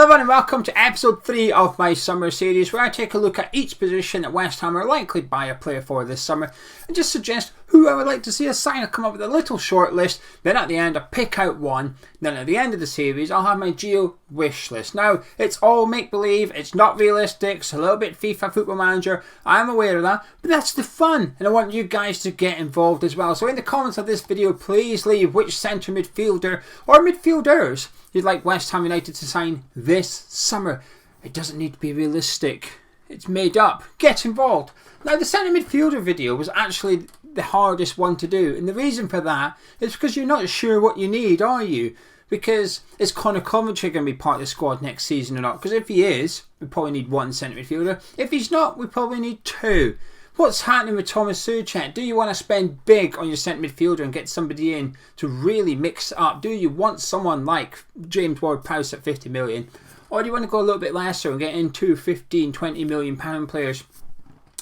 everyone and welcome to episode 3 of my summer series, where I take a look at each position that West Ham are likely to buy a player for this summer and just suggest who I would like to see us sign. I'll come up with a little short list, then at the end I'll pick out one, then at the end of the series I'll have my Geo wish list. Now, it's all make-believe, it's not realistic, it's a little bit FIFA Football Manager, I am aware of that, but that's the fun and I want you guys to get involved as well. So in the comments of this video, please leave which centre midfielder or midfielders you'd like West Ham United to sign this summer. It doesn't need to be realistic. It's made up. Get involved. Now, the centre midfielder video was actually the hardest one to do. And the reason for that is because you're not sure what you need, are you? Because is Conor Gallagher going to be part of the squad next season or not? Because if he is, we probably need one centre midfielder. If he's not, we probably need two. What's happening with Thomas Souček? Do you want to spend big on your centre midfielder and get somebody in to really mix it up? Do you want someone like James Ward-Prowse at 50 million? Or do you want to go a little bit lesser and get in two 15, 20 million pound players?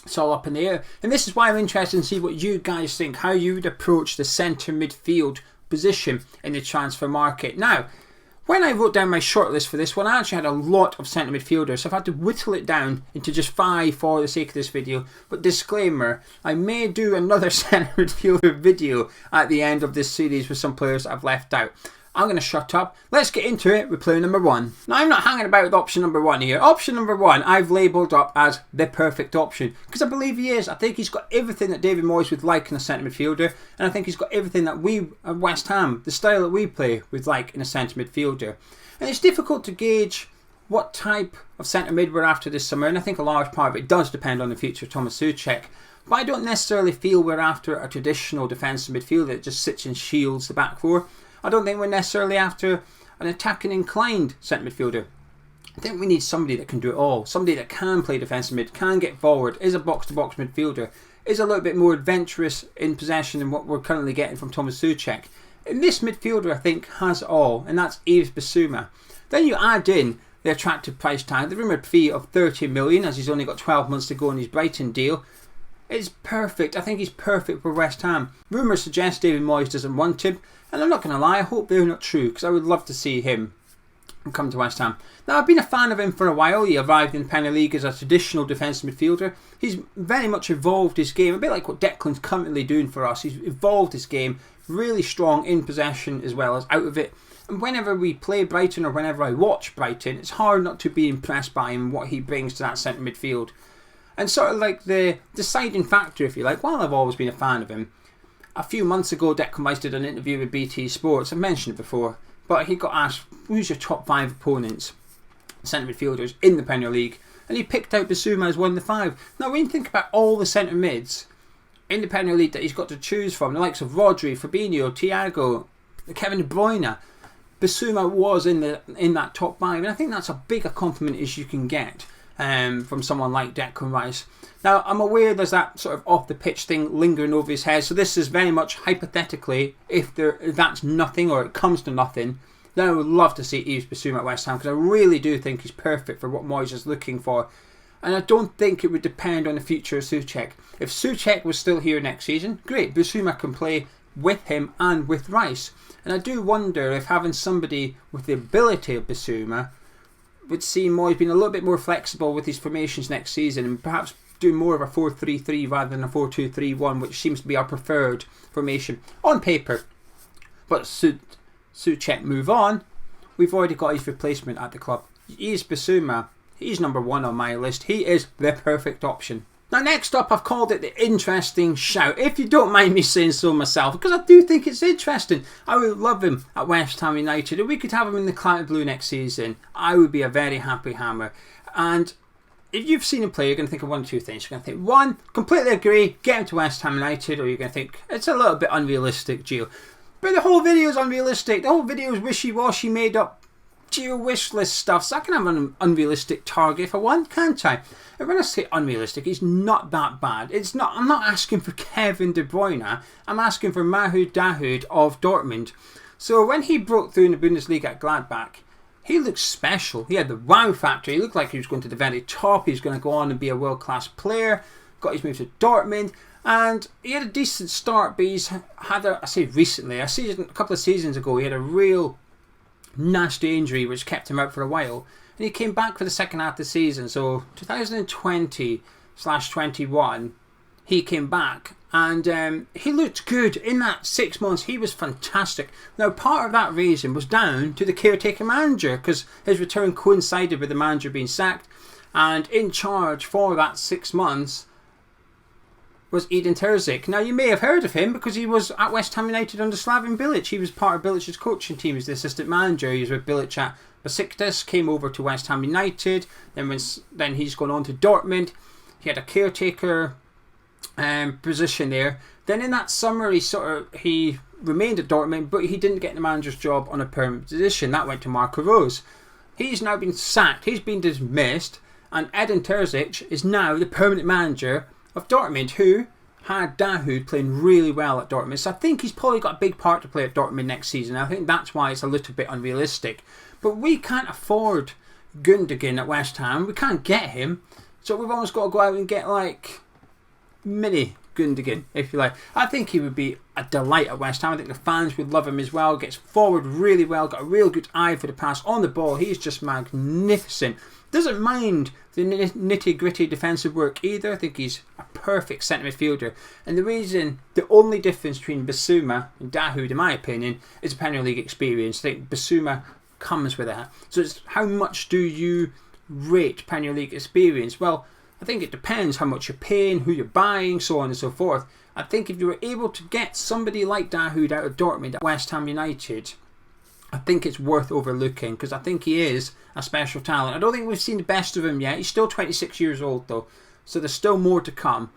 It's all up in the air. And this is why I'm interested in see what you guys think, how you would approach the centre midfield position in the transfer market. Now, when I wrote down my shortlist for this one, I actually had a lot of centre midfielders, so I've had to whittle it down into just 5 for the sake of this video. But disclaimer, I may do another centre midfielder video at the end of this series with some players that I've left out. I'm going to shut up. Let's get into it with player number 1. Now, I'm not hanging about with option number 1 here. Option number 1 I've labelled up as the perfect option because I believe he is. I think he's got everything that David Moyes would like in a centre midfielder, and I think he's got everything that we at West Ham, the style that we play, would like in a centre midfielder. And it's difficult to gauge what type of centre mid we're after this summer, and I think a large part of it does depend on the future of Thomas Souček. But I don't necessarily feel we're after a traditional defensive midfielder that just sits and shields the back four. I don't think we're necessarily after an attacking inclined centre midfielder. I think we need somebody that can do it all. Somebody that can play defensive mid, can get forward, is a box-to-box midfielder, is a little bit more adventurous in possession than what we're currently getting from Thomas Souček. And this midfielder, I think, has it all, and that's Yves Bissouma. Then you add in the attractive price tag, the rumoured fee of 30 million, as he's only got 12 months to go on his Brighton deal. It's perfect. I think he's perfect for West Ham. Rumours suggest David Moyes doesn't want him, and I'm not going to lie, I hope they're not true, because I would love to see him come to West Ham. Now, I've been a fan of him for a while. He arrived in the Premier League as a traditional defensive midfielder. He's very much evolved his game, a bit like what Declan's currently doing for us. He's evolved his game, really strong in possession as well as out of it. And whenever we play Brighton or whenever I watch Brighton, it's hard not to be impressed by him and what he brings to that centre midfield. And sort of like the deciding factor, if you like, while I've always been a fan of him, a few months ago Declan Rice did an interview with BT Sports, I've mentioned it before, but he got asked, who's your top 5 opponents, centre midfielders in the Premier League, and he picked out Bissouma as one of the 5. Now when you think about all the centre mids in the Premier League that he's got to choose from, the likes of Rodri, Fabinho, Thiago, Kevin De Bruyne, Bissouma was in that top 5, and I think that's a bigger compliment as you can get from someone like Declan Rice. Now, I'm aware there's that sort of off-the-pitch thing lingering over his head, so this is very much hypothetically, if that's nothing or it comes to nothing, then I would love to see Yves Bissouma at West Ham, because I really do think he's perfect for what Moyes is looking for. And I don't think it would depend on the future of Souček. If Souček was still here next season, great, Bissouma can play with him and with Rice. And I do wonder if having somebody with the ability of Bissouma would see Moyes being a little bit more flexible with his formations next season and perhaps doing more of a 4-3-3 rather than a 4-2-3-1, which seems to be our preferred formation on paper. But Souček move on, we've already got his replacement at the club. Yves Bissouma, he's number 1 on my list. He is the perfect option. Now next up, I've called it the interesting shout, if you don't mind me saying so myself, because I do think it's interesting. I would love him at West Ham United. If we could have him in the Claret Blue next season, I would be a very happy hammer. And if you've seen him play, you're going to think of one of two things. You're going to think, one, completely agree, get him to West Ham United, or you're going to think, it's a little bit unrealistic, Gio. But the whole video is unrealistic. The whole video is wishy-washy, made up Geo wish list stuff, so I can have an unrealistic target if I want, can't I? And when I say unrealistic, it's not that bad. I'm not asking for Kevin De Bruyne, I'm asking for Mahoud Dahoud of Dortmund. So when he broke through in the Bundesliga at Gladbach, he looked special. He had the wow factor. He looked like he was going to the very top. He was going to go on and be a world-class player. Got his move to Dortmund. And he had a decent start, but he's had a couple of seasons ago, he had a real nasty injury which kept him out for a while. and he came back for the second half of the season. So 2020/21, he came back, and he looked good in that 6 months. He was fantastic. Now, part of that reason was down to the caretaker manager, because his return coincided with the manager being sacked, and in charge for that 6 months was Edin Terzic. Now, you may have heard of him because he was at West Ham United under Slaven Bilic. He was part of Bilic's coaching team as the assistant manager. He was with Bilic at Besiktas, came over to West Ham United, then he's gone on to Dortmund. He had a caretaker position there. Then in that summer, he remained at Dortmund, but he didn't get the manager's job on a permanent position. That went to Marco Rose. He's now been sacked. He's been dismissed, and Edin Terzic is now the permanent manager of Dortmund, who had Dahoud playing really well at Dortmund. So I think he's probably got a big part to play at Dortmund next season. I think that's why it's a little bit unrealistic. But we can't afford Gundogan at West Ham. We can't get him. So we've almost got to go out and get like mini Gundogan, if you like. I think he would be a delight at West Ham. I think the fans would love him as well. Gets forward really well. Got a real good eye for the pass on the ball. He's just magnificent. Doesn't mind the nitty-gritty defensive work either. I think he's a perfect centre midfielder. And the only difference between Bissouma and Dahoud, in my opinion, is Premier League experience. I think Bissouma comes with that. So it's how much do you rate Premier League experience? Well, I think it depends how much you're paying, who you're buying, so on and so forth. I think if you were able to get somebody like Dahoud out of Dortmund at West Ham United, I think it's worth overlooking, because I think he is a special talent. I don't think we've seen the best of him yet. He's still 26 years old though, so there's still more to come.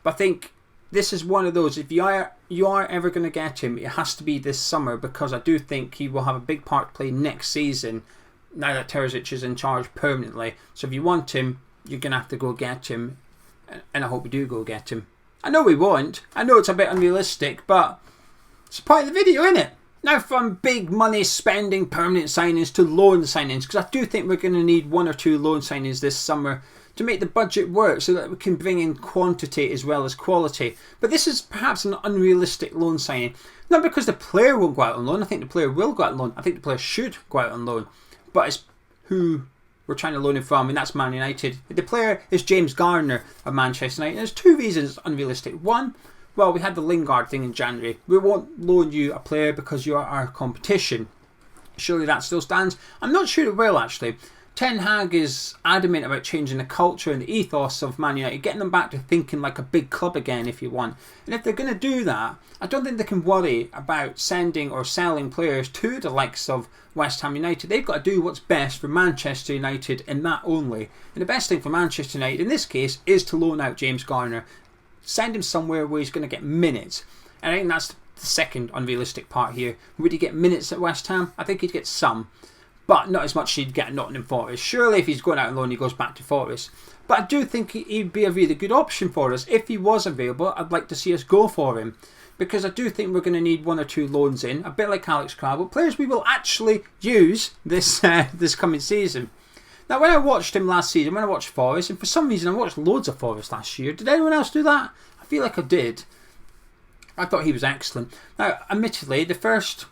But I think this is one of those, if you are ever going to get him, it has to be this summer, because I do think he will have a big part to play next season now that Terzic is in charge permanently. So if you want him, you're going to have to go get him, and I hope we do go get him. I know we won't. I know it's a bit unrealistic, but it's the point of the video, isn't it? Now, from big money spending permanent signings to loan signings, because I do think we're going to need 1 or 2 loan signings this summer to make the budget work, so that we can bring in quantity as well as quality. But this is perhaps an unrealistic loan signing. Not because the player won't go out on loan. I think the player will go out on loan. I think the player should go out on loan. But it's who we're trying to loan him from, and that's Man United. The player is James Garner of Manchester United. There's 2 reasons it's unrealistic. One, well, we had the Lingard thing in January. We won't loan you a player because you are our competition. Surely that still stands. I'm not sure it will, actually. Ten Hag is adamant about changing the culture and the ethos of Man United, getting them back to thinking like a big club again, if you want. And if they're going to do that, I don't think they can worry about sending or selling players to the likes of West Ham United. They've got to do what's best for Manchester United, and that only. And the best thing for Manchester United in this case is to loan out James Garner. Send him somewhere where he's going to get minutes. And I think that's the second unrealistic part here. Would he get minutes at West Ham? I think he'd get some, but not as much as he'd get at Nottingham Forest. Surely if he's going out on loan, he goes back to Forest. But I do think he'd be a really good option for us. If he was available, I'd like to see us go for him, because I do think we're going to need 1 or 2 loans in, a bit like Alex Crabbe, players we will actually use this coming season. Now, when I watched him last season, when I watched Forest, and for some reason I watched loads of Forest last year. Did anyone else do that? I feel like I did. I thought he was excellent. Now, admittedly, the first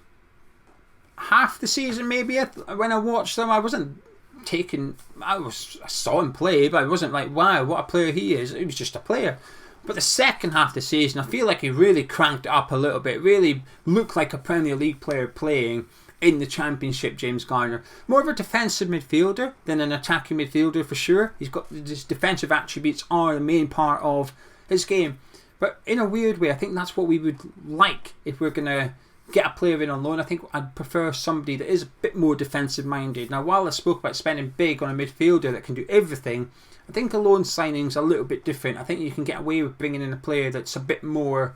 half the season, maybe, when I watched them, I wasn't taken. I saw him play, but I wasn't like, wow, what a player he is. He was just a player. But the second half of the season, I feel like he really cranked it up a little bit. Really looked like a Premier League player playing in the Championship, James Garner. More of a defensive midfielder than an attacking midfielder for sure. He's got his defensive attributes are the main part of his game. But in a weird way, I think that's what we would like if we're going to get a player in on loan. I think I'd prefer somebody that is a bit more defensive minded. Now, while I spoke about spending big on a midfielder that can do everything, I think a loan signing's a little bit different. I think you can get away with bringing in a player that's a bit more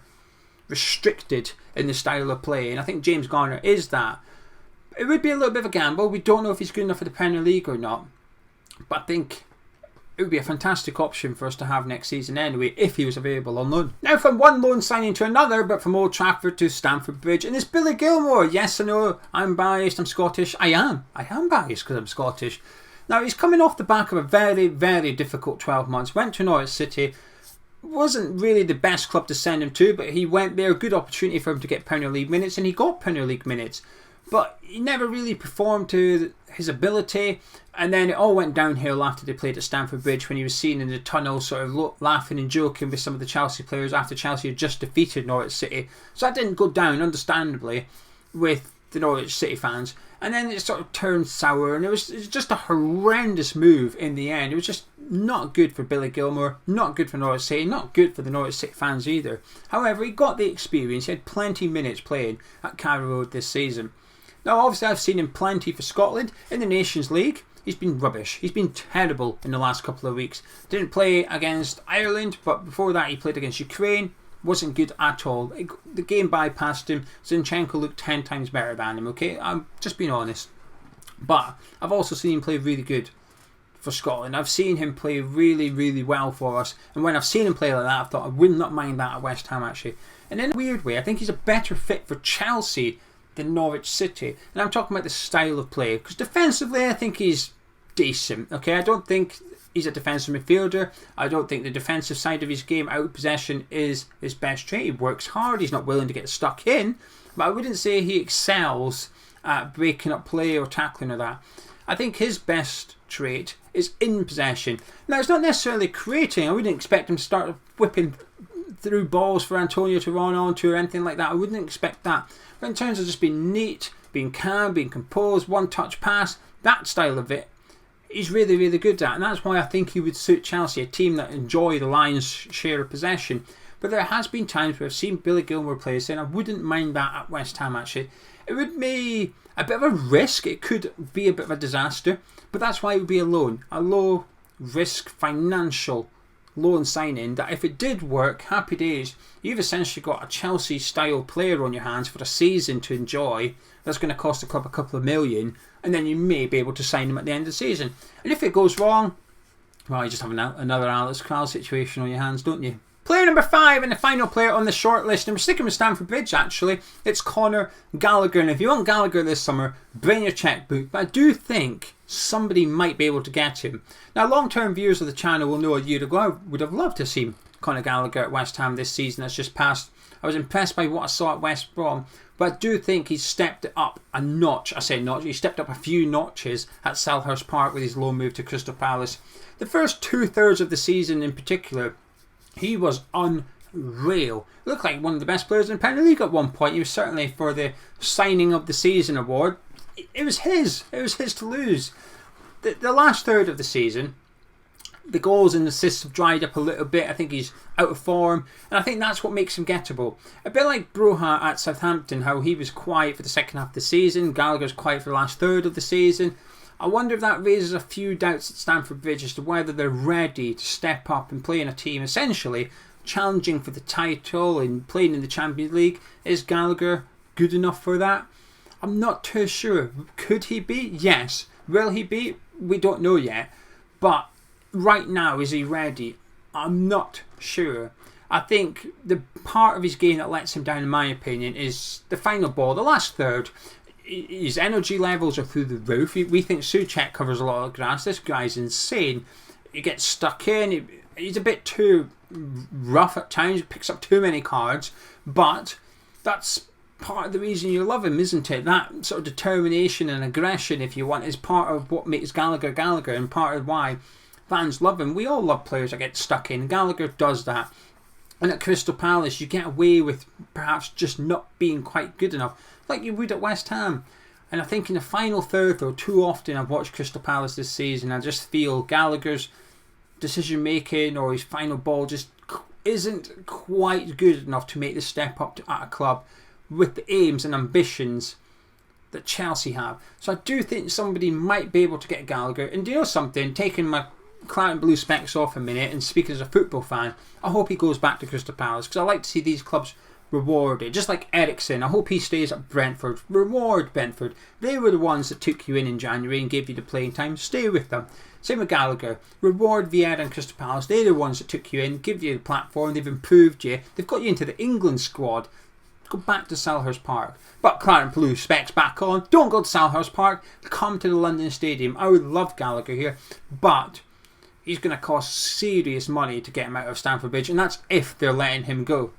restricted in the style of play, and I think James Garner is that. It would be a little bit of a gamble. We don't know if he's good enough for the Premier League or not, but I think it would be a fantastic option for us to have next season anyway, if he was available on loan. Now, from one loan signing to another, but from Old Trafford to Stamford Bridge, and it's Billy Gilmour. Yes, I know, I'm biased, I'm Scottish. I am biased because I'm Scottish. Now, he's coming off the back of a very, very difficult 12 months. Went to Norwich City. Wasn't really the best club to send him to, but he went there. Good opportunity for him to get Premier League minutes, and he got Premier League minutes. but he never really performed to his ability. And then it all went downhill after they played at Stamford Bridge, when he was seen in the tunnel sort of laughing and joking with some of the Chelsea players after Chelsea had just defeated Norwich City. So that didn't go down, understandably, with the Norwich City fans. And then it sort of turned sour, and it was just a horrendous move in the end. It was just not good for Billy Gilmour, not good for Norwich City, not good for the Norwich City fans either. However, he got the experience. He had plenty of minutes playing at Carrow Road this season. Now, obviously, I've seen him plenty for Scotland. In the Nations League, he's been rubbish. He's been terrible in the last couple of weeks. Didn't play against Ireland, but before that he played against Ukraine. Wasn't good at all. The game bypassed him. Zinchenko looked 10 times better than him, okay? I'm just being honest. But I've also seen him play really good for Scotland. I've seen him play really, really well for us. And when I've seen him play like that, I've thought I would not mind that at West Ham, actually. And in a weird way, I think he's a better fit for Chelsea than Norwich City. And I'm talking about the style of play. Because defensively, I think he's decent, okay? I don't think he's a defensive midfielder. I don't think the defensive side of his game, out of possession, is his best trait. He works hard. He's not willing to get stuck in. But I wouldn't say he excels at breaking up play or tackling or that. I think his best trait is in possession. Now, it's not necessarily creating. I wouldn't expect him to start whipping through balls for Antonio to run onto or anything like that. I wouldn't expect that. But in terms of just being neat, being calm, being composed, one-touch pass, that style of it, he's really, really good at. And that's why I think he would suit Chelsea, a team that enjoy the lion's share of possession. But there has been times where I've seen Billy Gilmour play, saying I wouldn't mind that at West Ham, actually. It would be a bit of a risk. It could be a bit of a disaster. But that's why it would be a loan. A low-risk financial loan signing that if it did work, happy days. You've essentially got a Chelsea-style player on your hands for a season to enjoy. That's going to cost the club a couple of million. And then you may be able to sign him at the end of the season. And if it goes wrong, well, you just have another Alex Kral situation on your hands, don't you? Player number 5 and the final player on the shortlist, and we're sticking with Stamford Bridge actually, it's Conor Gallagher. And if you want Gallagher this summer, bring your checkbook. But I do think somebody might be able to get him. Now, long-term viewers of the channel will know a year ago I would have loved to see Conor Gallagher at West Ham this season that's just passed. I was impressed by what I saw at West Brom, but I do think he's stepped it up a notch. I say notch, he stepped up a few notches at Selhurst Park with his loan move to Crystal Palace. The first 2/3 of the season in particular, he was unreal. Looked like one of the best players in the Premier League at one point. He was certainly for the signing of the season award. It was his. It was his to lose. The last third of the season, the goals and assists have dried up a little bit. I think he's out of form, and I think that's what makes him gettable. A bit like Broha at Southampton, how he was quiet for the second half of the season. Gallagher's quiet for the last third of the season. I wonder if that raises a few doubts at Stamford Bridge as to whether they're ready to step up and play in a team essentially challenging for the title and playing in the Champions League. Is Gallagher good enough for that? I'm not too sure. Could he be? Yes. Will he be? We don't know yet. But right now, is he ready? I'm not sure. I think the part of his game that lets him down, in my opinion, is the final ball, the last third. His energy levels are through the roof. We think Souček covers a lot of grass. This guy's insane. He gets stuck in. He's a bit too rough at times. He picks up too many cards. But that's part of the reason you love him, isn't it? That sort of determination and aggression, if you want, is part of what makes Gallagher Gallagher and part of why fans love him. We all love players that get stuck in. Gallagher does that. And at Crystal Palace, you get away with perhaps just not being quite good enough, like you would at West Ham. And I think in the final third, though, too often I've watched Crystal Palace this season, I just feel Gallagher's decision making or his final ball just isn't quite good enough to make the step up at a club with the aims and ambitions that Chelsea have. So I do think somebody might be able to get Gallagher. And do you know something? Taking my clout and blue specs off a minute and speaking as a football fan, I hope he goes back to Crystal Palace because I like to see these clubs rewarded. Just like Eriksen, I hope he stays at Brentford. Reward Brentford. They were the ones that took you in January and gave you the playing time. Stay with them. Same with Gallagher. Reward Vieira and Crystal Palace. They're the ones that took you in, give you the platform. They've improved you. They've got you into the England squad. Go back to Selhurst Park. But Clark Blue specs back on. Don't go to Selhurst Park. Come to the London Stadium. I would love Gallagher here, but he's going to cost serious money to get him out of Stamford Bridge, and that's if they're letting him go.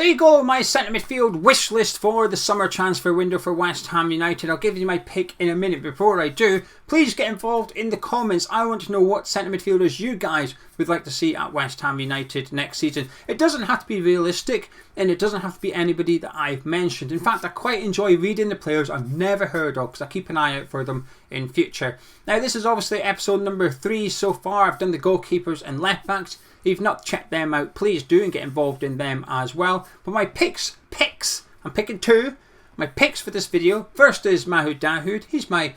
There you go, my centre midfield wish list for the summer transfer window for West Ham United. I'll give you my pick in a minute. Before I do, please get involved in the comments. I want to know what centre midfielders you guys would like to see at West Ham United next season. It doesn't have to be realistic, and it doesn't have to be anybody that I've mentioned. In fact, I quite enjoy reading the players I've never heard of, because I keep an eye out for them in future. Now, this is obviously episode number 3 so far. I've done the goalkeepers and left backs. If you've not checked them out, please do, and get involved in them as well. But my picks, I'm picking 2. My picks for this video, first is Mahoud Dahoud. He's my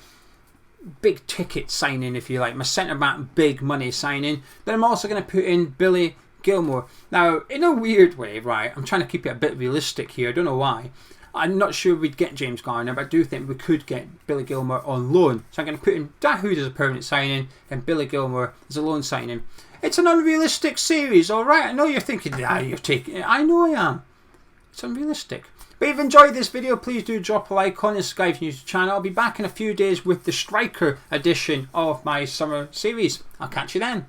big ticket signing, if you like, my centre back big money signing. Then I'm also going to put in Billy Gilmour. Now, in a weird way, right, I'm trying to keep it a bit realistic here. I don't know why. I'm not sure we'd get James Garner, but I do think we could get Billy Gilmour on loan. So I'm going to put in Dahoud as a permanent signing and Billy Gilmour as a loan signing. It's an unrealistic series, alright? I know you're thinking, you're taking it. I know I am. It's unrealistic. But if you've enjoyed this video, please do drop a like on and subscribe to the YouTube channel. I'll be back in a few days with the striker edition of my summer series. I'll catch you then.